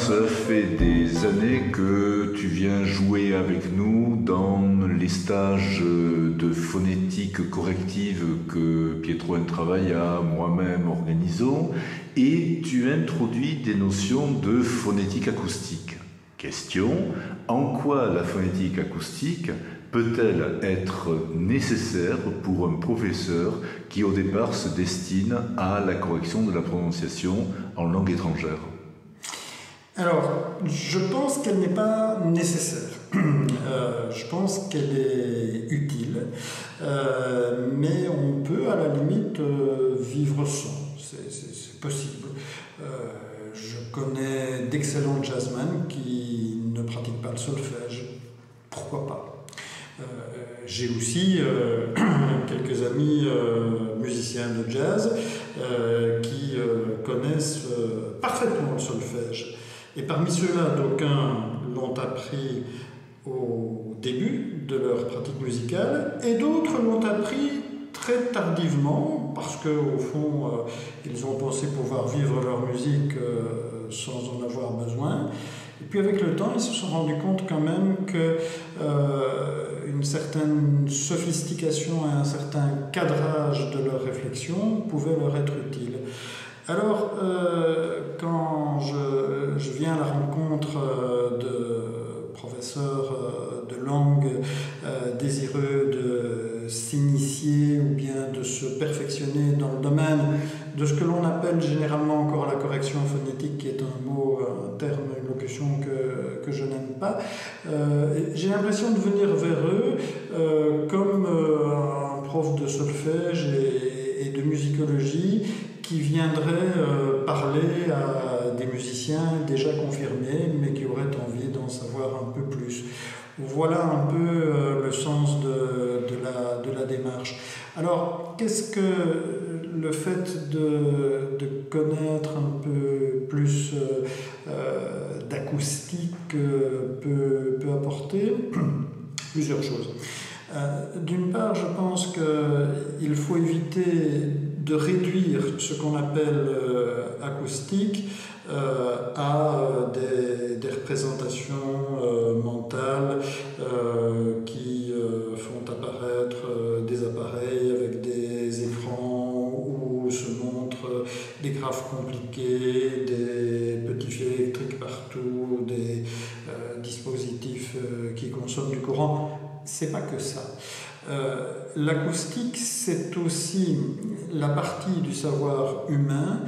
ça fait des années que tu viens jouer avec nous dans les stages de phonétique corrective que Pietro Travailla, moi-même organisons, et tu introduis des notions de phonétique acoustique. Question, en quoi la phonétique acoustique peut-elle être nécessaire pour un professeur qui au départ se destine à la correction de la prononciation en langue étrangère? Alors, je pense qu'elle n'est pas nécessaire. Je pense qu'elle est utile, mais on peut à la limite vivre sans. C'est possible. Je connais d'excellents jazzmen qui ne pratiquent pas le solfège. Pourquoi pas? J'ai aussi quelques amis musiciens de jazz qui connaissent parfaitement le solfège. Et parmi ceux-là, d'aucuns l'ont appris au début de leur pratique musicale et d'autres l'ont appris très tardivement parce qu'au fond, ils ont pensé pouvoir vivre leur musique sans en avoir besoin. Et puis avec le temps, ils se sont rendus compte quand même que une certaine sophistication et un certain cadrage de leur réflexion pouvaient leur être utiles. Alors, quand je viens à la rencontre de professeurs de langue désireux de s'initier ou bien de se perfectionner dans le domaine de ce que l'on appelle généralement encore la correction phonétique, qui est un mot, un terme, une locution que je n'aime pas, j'ai l'impression de venir vers eux comme un prof de solfège et de musicologie qui viendrait parler à des musiciens déjà confirmés, mais qui auraient envie d'en savoir un peu plus. Voilà un peu le sens de la démarche. Alors, qu'est-ce que le fait de connaître un peu plus d'acoustique peut apporter? Plusieurs choses. D'une part, je pense qu'il faut éviter de réduire ce qu'on appelle acoustique à des représentations mentales qui font apparaître des appareils avec des écrans où se montrent des graphes compliqués, des petits fils électriques partout, des dispositifs qui consomment du courant. C'est pas que ça. L'acoustique, c'est aussi la partie du savoir humain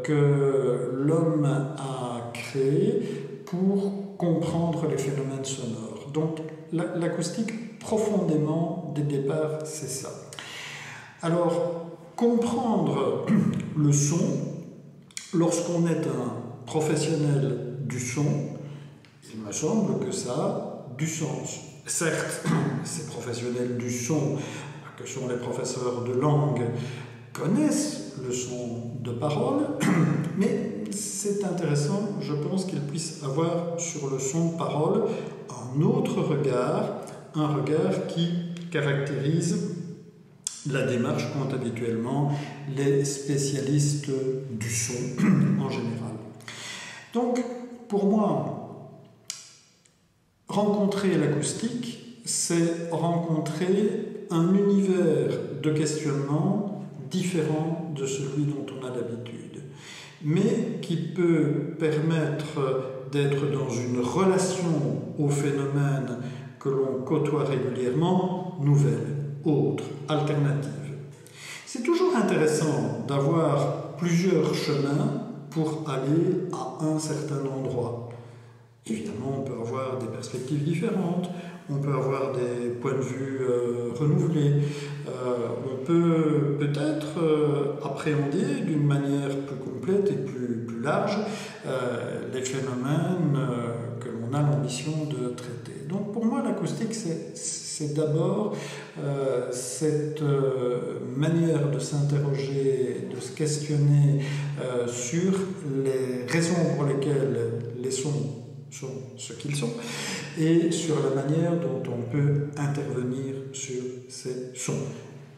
que l'homme a créé pour comprendre les phénomènes sonores. Donc l'acoustique, profondément, dès le départ, c'est ça. Alors, comprendre le son, lorsqu'on est un professionnel du son, il me semble que ça a du sens. Certes, ces professionnels du son, que sont les professeurs de langue, connaissent le son de parole, mais c'est intéressant, je pense qu'ils puissent avoir sur le son de parole un autre regard, un regard qui caractérise la démarche qu'ont habituellement les spécialistes du son en général. Donc, pour moi, rencontrer l'acoustique, c'est rencontrer un univers de questionnement différent de celui dont on a l'habitude, mais qui peut permettre d'être dans une relation au phénomène que l'on côtoie régulièrement, nouvelle, autre, alternative. C'est toujours intéressant d'avoir plusieurs chemins pour aller à un certain endroit. Évidemment, on peut avoir des perspectives différentes, on peut avoir des points de vue renouvelés, on peut peut-être appréhender d'une manière plus complète et plus large les phénomènes que l'on a l'ambition de traiter. Donc pour moi, l'acoustique, c'est d'abord cette manière de s'interroger, de se questionner sur les raisons pour lesquelles les sons sont ce qu'ils sont, et sur la manière dont on peut intervenir sur ces sons.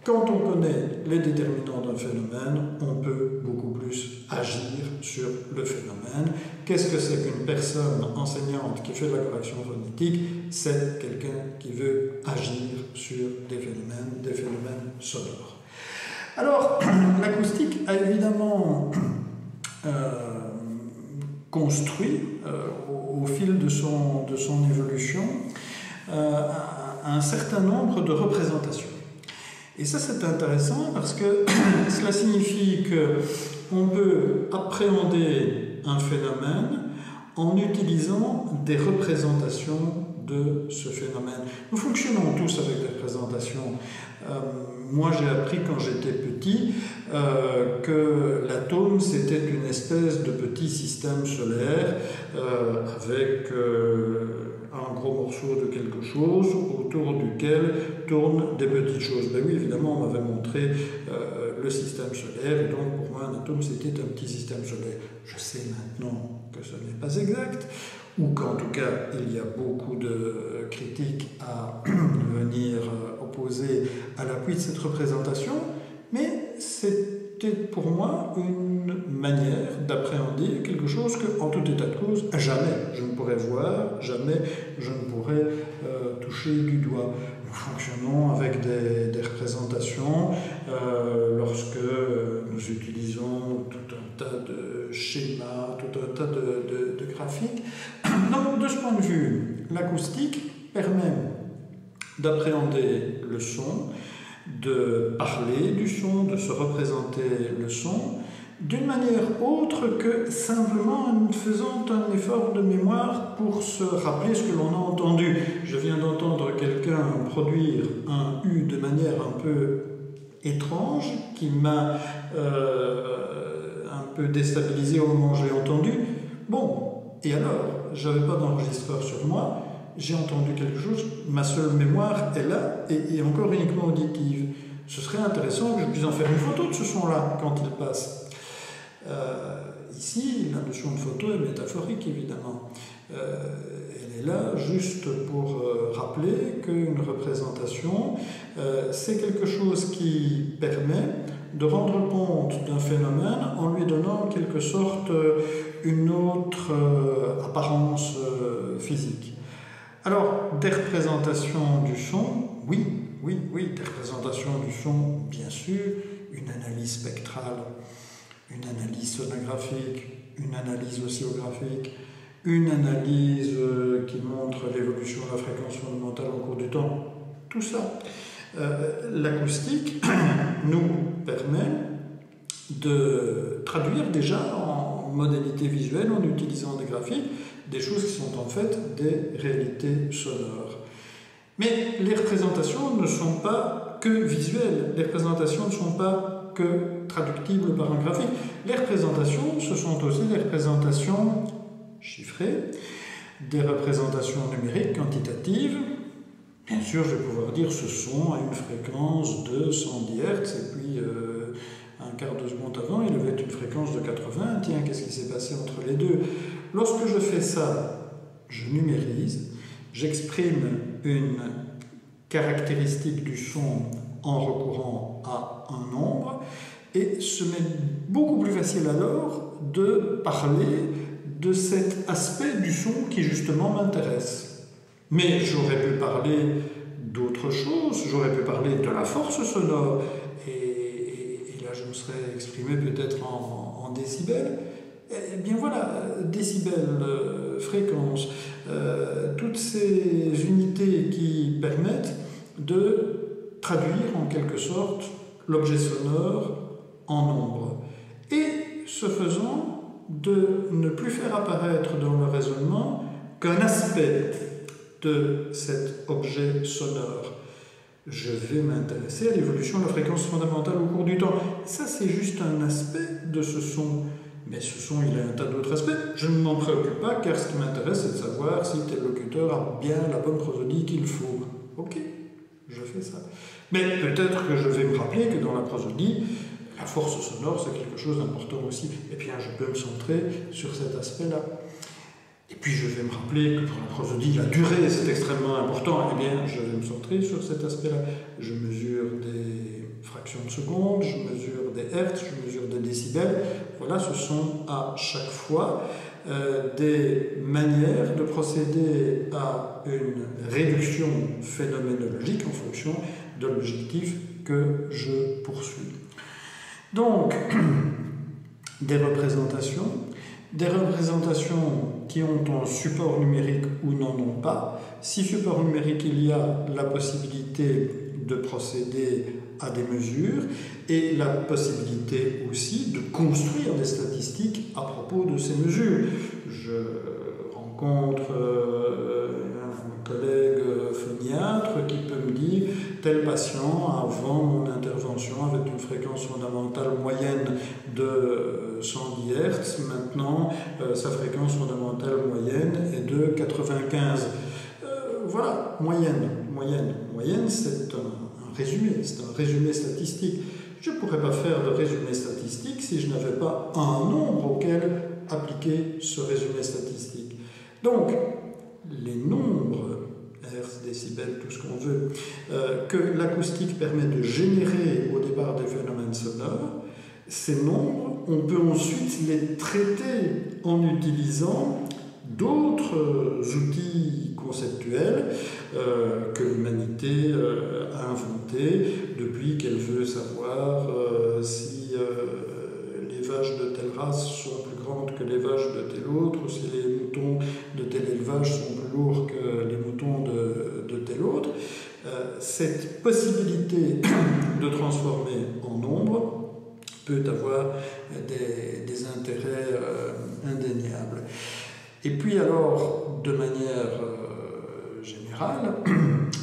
Quand on connaît les déterminants d'un phénomène, on peut beaucoup plus agir sur le phénomène. Qu'est-ce que c'est qu'une personne enseignante qui fait de la correction phonétique? C'est quelqu'un qui veut agir sur des phénomènes sonores. Alors, l'acoustique a évidemment construit, au fil de son évolution, un certain nombre de représentations. Et ça, c'est intéressant parce que cela signifie qu'on peut appréhender un phénomène en utilisant des représentations de ce phénomène. Nous fonctionnons tous avec des représentations. Moi, j'ai appris quand j'étais petit que l'atome, c'était une espèce de petit système solaire avec un gros morceau de quelque chose autour duquel tournent des petites choses. Ben oui, évidemment, on m'avait montré le système solaire, et donc pour moi, un atome, c'était un petit système solaire. Je sais maintenant que ce n'est pas exact, ou qu'en tout cas, il y a beaucoup de critiques à venir opposer à l'appui de cette représentation, mais c'était pour moi une manière d'appréhender quelque chose que, en tout état de cause, jamais je ne pourrais voir, jamais je ne pourrais toucher du doigt. Nous fonctionnons avec des représentations lorsque nous utilisons tout un tas de schémas, tout un tas de graphiques. Donc, de ce point de vue, l'acoustique permet d'appréhender le son, de parler du son, de se représenter le son, d'une manière autre que simplement en faisant un effort de mémoire pour se rappeler ce que l'on a entendu. Je viens d'entendre quelqu'un produire un U de manière un peu étrange, qui m'a un peu déstabilisé au moment où j'ai entendu. Bon, et alors, je n'avais pas d'enregistreur sur moi, j'ai entendu quelque chose, ma seule mémoire est là, et encore uniquement auditive. Ce serait intéressant que je puisse en faire une photo de ce son-là quand il passe. Ici, la notion de photo est métaphorique, évidemment. Elle est là juste pour rappeler qu'une représentation, c'est quelque chose qui permet de rendre compte d'un phénomène en lui donnant en quelque sorte une autre apparence physique. Alors, des représentations du son, oui, des représentations du son, bien sûr, une analyse spectrale, une analyse sonographique, une analyse oscillographique, une analyse qui montre l'évolution de la fréquence fondamentale au cours du temps, tout ça. L'acoustique nous permet de traduire déjà en modalité visuelle, en utilisant des graphiques, des choses qui sont en fait des réalités sonores. Mais les représentations ne sont pas que visuelles, les représentations ne sont pas que traductibles par un graphique. Les représentations, ce sont aussi des représentations chiffrées, des représentations numériques, quantitatives. Bien sûr, je vais pouvoir dire ce son a une fréquence de 110 Hz, et puis un quart de seconde avant, il avait une fréquence de 80. Tiens, qu'est-ce qui s'est passé entre les deux? Lorsque je fais ça, je numérise, j'exprime une caractéristique du son en recourant à un nombre, et ce m'est beaucoup plus facile alors de parler de cet aspect du son qui justement m'intéresse. Mais j'aurais pu parler d'autres choses, j'aurais pu parler de la force sonore, et là je me serais exprimé peut-être en décibels. Eh bien voilà, décibels, fréquences, toutes ces unités qui permettent de traduire en quelque sorte l'objet sonore en nombre. Et ce faisant, de ne plus faire apparaître dans le raisonnement qu'un aspect de cet objet sonore. Je vais m'intéresser à l'évolution de la fréquence fondamentale au cours du temps. Ça, c'est juste un aspect de ce son. Mais ce son, il a un tas d'autres aspects. Je ne m'en préoccupe pas, car ce qui m'intéresse, c'est de savoir si tel locuteur a bien la bonne prosodie qu'il faut. Ok, je fais ça. Mais peut-être que je vais me rappeler que dans la prosodie, la force sonore, c'est quelque chose d'important aussi. Et bien, je peux me centrer sur cet aspect-là. Et puis, je vais me rappeler que pour la prosodie, la durée, c'est extrêmement important. Eh bien, je vais me centrer sur cet aspect-là. Je mesure des fractions de seconde, je mesure des hertz, je mesure des décibels. Voilà, ce sont à chaque fois des manières de procéder à une réduction phénoménologique en fonction de l'objectif que je poursuis. Donc, des représentations qui ont un support numérique ou n'en ont pas. Si support numérique il y a, la possibilité de procéder à des mesures et la possibilité aussi de construire des statistiques à propos de ces mesures. Je rencontre un collègue phoniatre qui peut me dire tel patient avant mon intervention avec une fréquence fondamentale moyenne de 110 Hz, maintenant sa fréquence fondamentale moyenne est de 95. Voilà, moyenne, c'est un résumé statistique. Je ne pourrais pas faire de résumé statistique si je n'avais pas un nombre auquel appliquer ce résumé statistique. Donc, les nombres, Hertz, décibels, tout ce qu'on veut, que l'acoustique permet de générer au départ des phénomènes sonores, ces nombres, on peut ensuite les traiter en utilisant d'autres outils conceptuels que l'humanité a inventés depuis qu'elle veut savoir si les vaches de telle race sont plus grandes que les vaches de telle autre, ou si les moutons de tel élevage sont plus lourds que les moutons de tel autre. Cette possibilité de transformer en nombre peut avoir des intérêts indéniables. Et puis alors, de manière générale,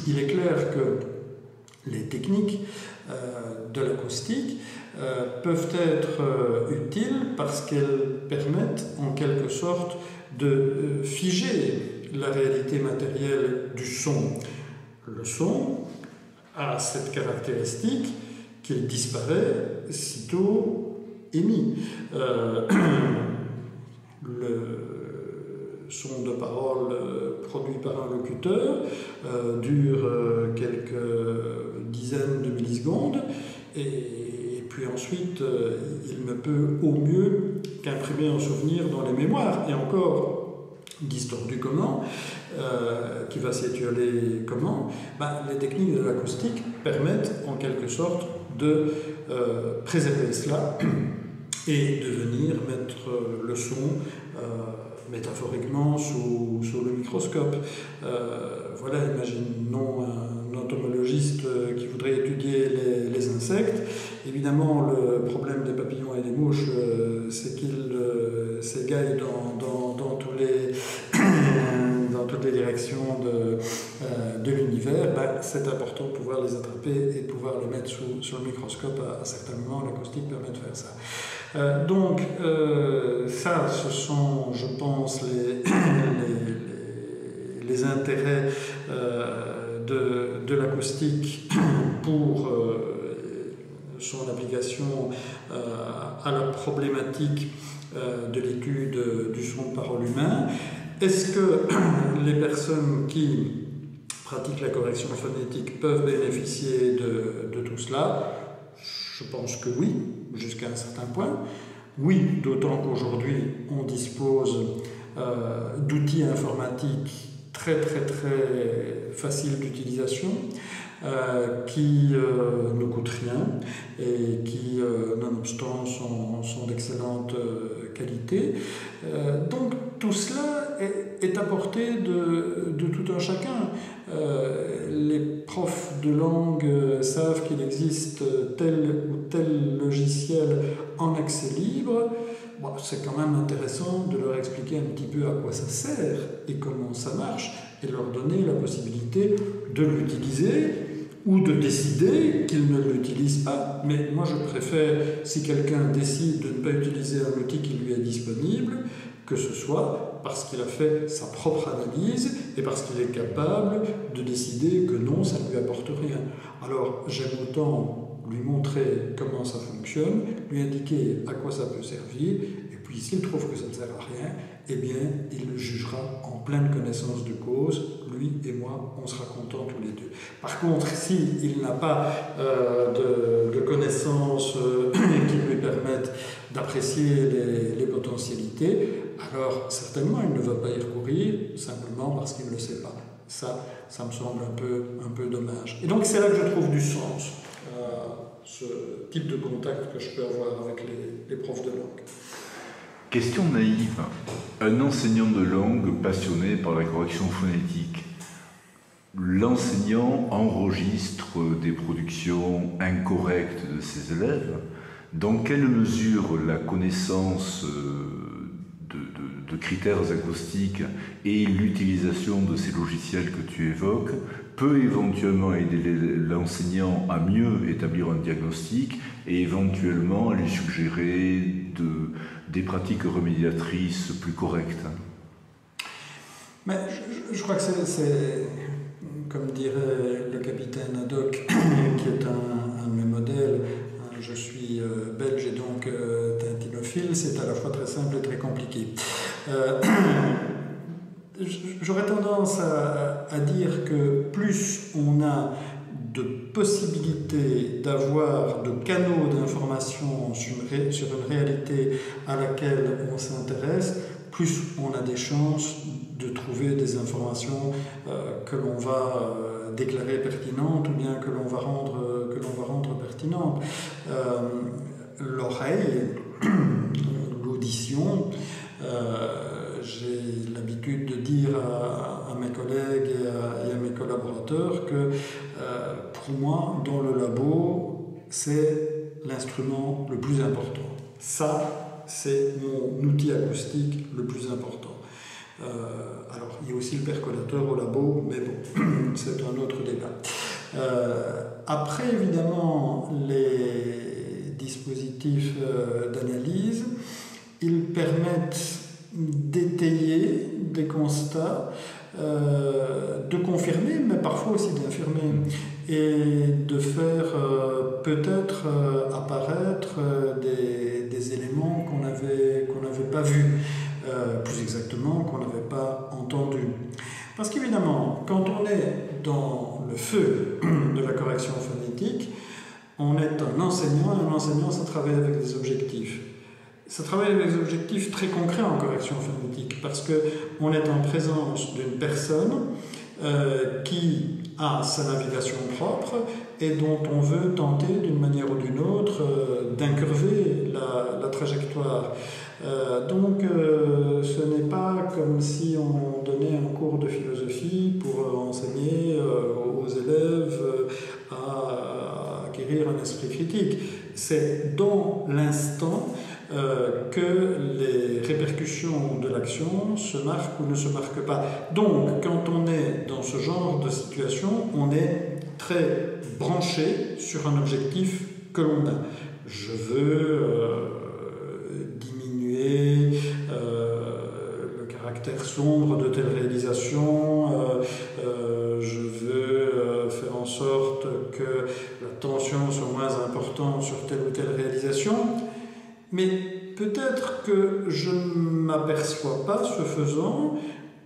il est clair que les techniques de l'acoustique peuvent être utiles parce qu'elles permettent en quelque sorte de figer la réalité matérielle du son. Le son a cette caractéristique qu'il disparaît sitôt émis. Le son de parole produit par un locuteur dure quelques dizaines de millisecondes et puis ensuite il ne peut au mieux qu'imprimer un souvenir dans les mémoires et encore distordu comment qui va s'étioler comment les techniques de l'acoustique permettent en quelque sorte de préserver cela et de venir mettre le son métaphoriquement sous le microscope. Voilà, imaginons un entomologiste qui voudrait étudier les insectes. Évidemment, le problème des papillons et des mouches, c'est qu'ils s'égaillent dans toutes les directions de l'univers. C'est important de pouvoir les attraper et de pouvoir les mettre sur le microscope à certains moments. L'acoustique permet de faire ça. Donc, ça, ce sont, je pense, les intérêts de l'acoustique pour son application à la problématique de l'étude du son de parole humain. Est-ce que les personnes qui pratiquent la correction phonétique peuvent bénéficier de tout cela? Je pense que oui, jusqu'à un certain point. Oui, d'autant qu'aujourd'hui, on dispose d'outils informatiques très faciles d'utilisation, qui ne coûtent rien et qui, nonobstant, sont d'excellente qualité. Donc, tout cela est à portée de tout un chacun. Les profs de langue savent qu'il existe tel ou tel logiciel en accès libre. Bon, c'est quand même intéressant de leur expliquer un petit peu à quoi ça sert et comment ça marche et leur donner la possibilité de l'utiliser ou de décider qu'ils ne l'utilisent pas. Mais moi, je préfère, si quelqu'un décide de ne pas utiliser un outil qui lui est disponible, que ce soit parce qu'il a fait sa propre analyse et parce qu'il est capable de décider que non, ça ne lui apporte rien. Alors, j'aime autant lui montrer comment ça fonctionne, lui indiquer à quoi ça peut servir, et puis s'il trouve que ça ne sert à rien, eh bien, il le jugera en pleine connaissance de cause. Lui et moi, on sera contents tous les deux. Par contre, s'il n'a pas de connaissances qui lui permettent d'apprécier les potentialités, alors certainement il ne va pas y recourir simplement parce qu'il ne le sait pas. Ça me semble un peu dommage. Et donc c'est là que je trouve du sens à ce type de contact que je peux avoir avec les profs de langue. Question naïve. Un enseignant de langue passionné par la correction phonétique, l'enseignant enregistre des productions incorrectes de ses élèves. Dans quelle mesure la connaissance de critères acoustiques et l'utilisation de ces logiciels que tu évoques peut éventuellement aider l'enseignant à mieux établir un diagnostic et éventuellement à lui suggérer des pratiques remédiatrices plus correctes? Mais je crois que c'est, comme dirait le capitaine Haddock, qui est un de mes modèles. Je suis belge et donc tintinophile, c'est à la fois très simple et très compliqué. J'aurais tendance à dire que plus on a de possibilités d'avoir de canaux d'information sur une réalité à laquelle on s'intéresse, plus on a des chances de trouver des informations que l'on va déclarer pertinentes ou bien que l'on va rendre pertinentes. L'oreille, l'audition, j'ai l'habitude de dire à mes collègues et à mes collaborateurs que pour moi, dans le labo, c'est l'instrument le plus important. Ça, c'est mon outil acoustique le plus important. Alors, il y a aussi le percolateur au labo, mais bon, c'est un autre débat. Après, évidemment, les dispositifs d'analyse, ils permettent d'étayer des constats, de confirmer, mais parfois aussi d'infirmer, et de faire peut-être apparaître des éléments qu'on n'avait pas vus, plus exactement qu'on n'avait pas entendus. Parce qu'évidemment, quand on est dans le feu de la correction phonétique, on est un enseignant, et un enseignant, ça travaille avec des objectifs. Ça travaille avec des objectifs très concrets en correction phonétique, parce qu'on est en présence d'une personne qui a sa navigation propre et dont on veut tenter d'une manière ou d'une autre d'incurver la trajectoire. Donc ce n'est pas comme si on donnait un cours de philosophie pour enseigner aux élèves à acquérir un esprit critique. C'est dans l'instant que les répercussions de l'action se marquent ou ne se marquent pas. Donc, quand on est dans ce genre de situation, on est très branché sur un objectif que l'on a. Je veux diminuer le caractère sombre de telle réalisation, je veux faire en sorte que la tension soit moins importante sur telle ou telle réalisation. Mais peut-être que je ne m'aperçois pas, ce faisant,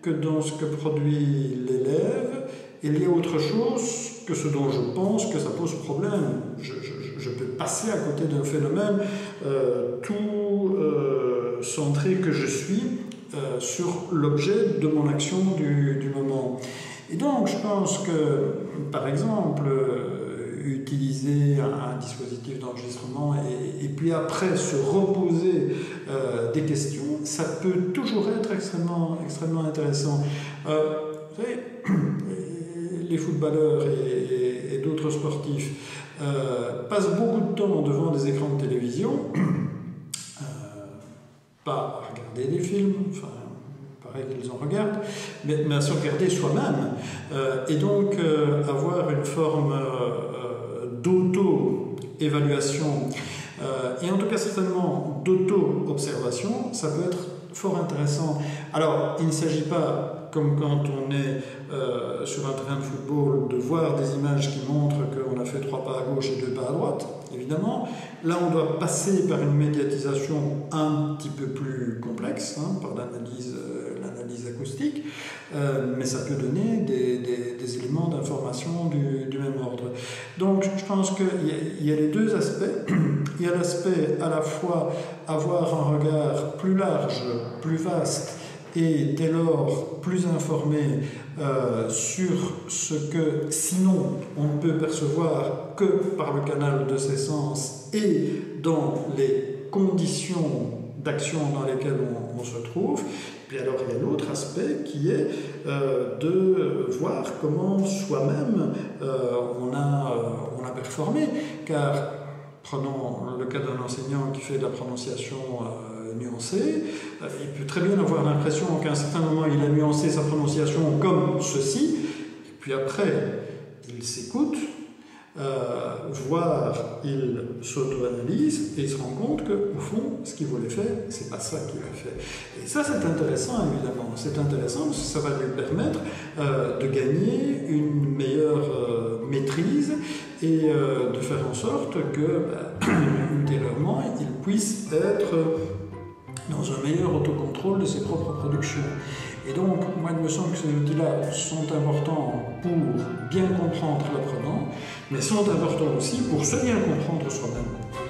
que dans ce que produit l'élève, il y a autre chose que ce dont je pense que ça pose problème. Je peux passer à côté d'un phénomène tout centré que je suis sur l'objet de mon action du moment. Et donc, je pense que, par exemple, utiliser un dispositif d'enregistrement et puis après se reposer des questions, ça peut toujours être extrêmement intéressant. Vous savez, les footballeurs et d'autres sportifs passent beaucoup de temps devant des écrans de télévision, pas à regarder des films, enfin, pareil qu'ils en regardent, mais à se regarder soi-même, et donc avoir une forme d'auto-évaluation, et en tout cas certainement d'auto-observation, ça peut être fort intéressant. Alors, il ne s'agit pas, comme quand on est sur un terrain de football, de voir des images qui montrent qu'on a fait 3 pas à gauche et 2 pas à droite, évidemment. Là, on doit passer par une médiatisation un petit peu plus complexe, par l'analyse acoustique, mais ça peut donner des éléments d'information du Donc je pense qu'il y a les deux aspects. Il y a l'aspect à la fois avoir un regard plus large, plus vaste et dès lors plus informé sur ce que sinon on ne peut percevoir que par le canal de ses sens et dans les conditions d'action dans lesquelles on se trouve. Puis alors il y a l'autre aspect qui est de voir comment soi-même on a performé, car prenons le cas d'un enseignant qui fait de la prononciation nuancée, il peut très bien avoir l'impression qu'à un certain moment il a nuancé sa prononciation comme ceci, et puis après il s'écoute, voire il s'auto-analyse et il se rend compte qu'au fond, ce qu'il voulait faire, c'est pas ça qu'il a fait. Et ça, c'est intéressant, évidemment. C'est intéressant parce que ça va lui permettre de gagner une meilleure maîtrise et de faire en sorte que, ultérieurement, il puisse être dans un meilleur autocontrôle de ses propres productions. Et donc, moi, il me semble que ces outils-là sont importants pour bien comprendre l'apprenant, mais sont importants aussi pour se bien comprendre soi-même.